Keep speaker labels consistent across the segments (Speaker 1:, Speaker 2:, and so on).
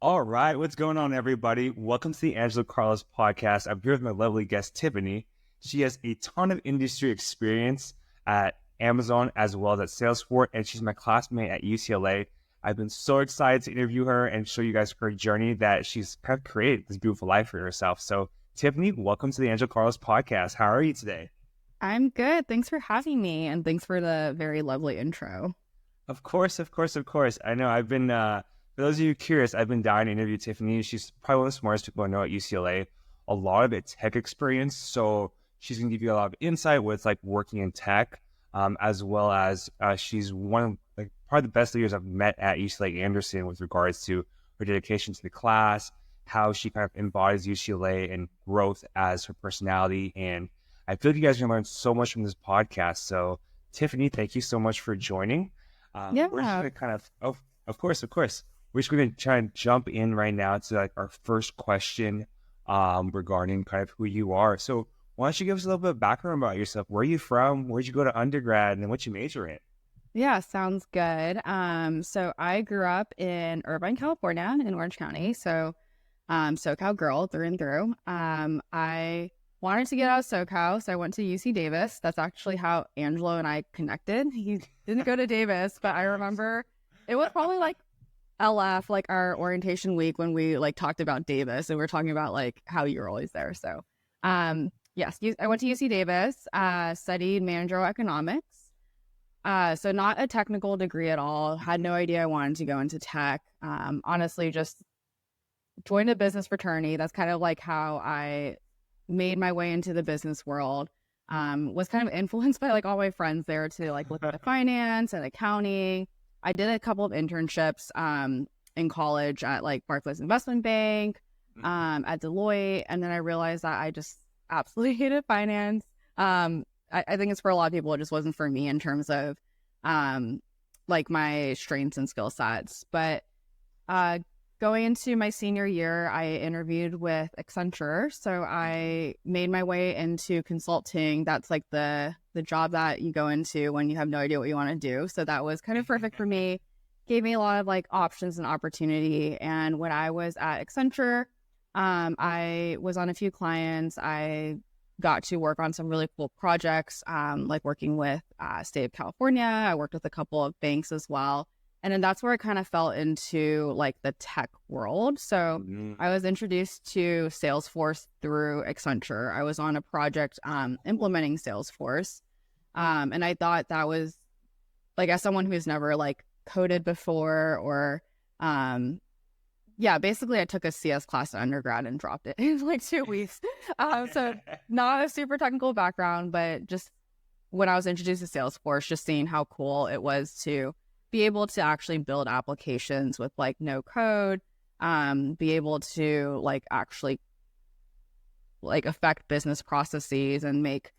Speaker 1: All right, what's going on, everybody? Welcome to the Angelo Carlos podcast. I'm here with my lovely guest, Tiffany. She has a ton of industry experience at Amazon as well as at Salesforce, and she's my classmate at UCLA. I've been so excited to interview her and show you guys her journey that she's kind of created this beautiful life for herself. So, Tiffany, welcome to the Angelo Carlos podcast. How are you today?
Speaker 2: I'm good. Thanks for having me, and thanks for the very lovely intro.
Speaker 1: Of course, of course, of course. I know I've been, for those of you curious, I've been dying to interview Tiffany. She's probably one of the smartest people I know at UCLA. A lot of it tech experience. So she's going to give you a lot of insight with like working in tech, as well as she's one of like probably the best leaders I've met at UCLA Anderson with regards to her dedication to the class, how she kind of embodies UCLA and growth as her personality. And I feel like you guys are going to learn so much from this podcast. So Tiffany, thank you so much for joining. We're just
Speaker 2: Yeah.
Speaker 1: gonna kind of course, of course. We're just gonna try and jump in right now to like our first question, regarding kind of who you are. So why don't you give us a little bit of background about yourself? Where are you from? Where'd you go to undergrad, and what you major in?
Speaker 2: Yeah, sounds good. So I grew up in Irvine, California, in Orange County. So, SoCal girl through and through. I wanted to get out of SoCal, so I went to UC Davis. That's actually how Angelo and I connected. He didn't go to Davis, but I remember it was probably like LF, like our orientation week when we like talked about Davis and we are talking about like how you're always there. So, yes, I went to UC Davis, studied managerial economics. So not a technical degree at all. Had no idea I wanted to go into tech. Honestly, just joined a business fraternity. That's kind of like how I made my way into the business world. Was kind of influenced by like all my friends there to like look at the finance and accounting. I did a couple of internships in college at like Barclays Investment Bank, at Deloitte, and then I realized that I just absolutely hated finance. I think it's for a lot of people. It just wasn't for me in terms of like my strengths and skill sets. But going into my senior year, I interviewed with Accenture. So I made my way into consulting. That's like the job that you go into when you have no idea what you want to do. So that was kind of perfect for me. Gave me a lot of like options and opportunity. And when I was at Accenture, I was on a few clients. I got to work on some really cool projects, like working with State of California. I worked with a couple of banks as well. And then that's where I kind of fell into like the tech world. So I was introduced to Salesforce through Accenture. I was on a project implementing Salesforce. And I thought that was like, as someone who's never like coded before or yeah, basically I took a CS class in undergrad and dropped it in like 2 weeks. So not a super technical background, but just when I was introduced to Salesforce, just seeing how cool it was to be able to actually build applications with like no code, be able to like actually like affect business processes and make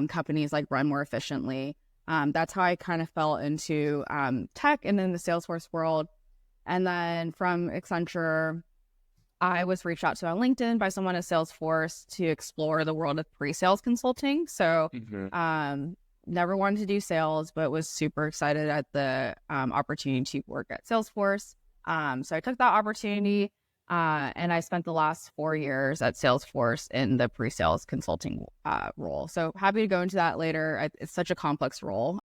Speaker 2: companies like run more efficiently. That's how I kind of fell into tech and then the Salesforce world. And then from Accenture, I was reached out to on LinkedIn by someone at Salesforce to explore the world of pre-sales consulting. So never wanted to do sales, but was super excited at the opportunity to work at Salesforce. So I took that opportunity and I spent the last 4 years at Salesforce in the pre-sales consulting role. So happy to go into that later. It's such a complex role.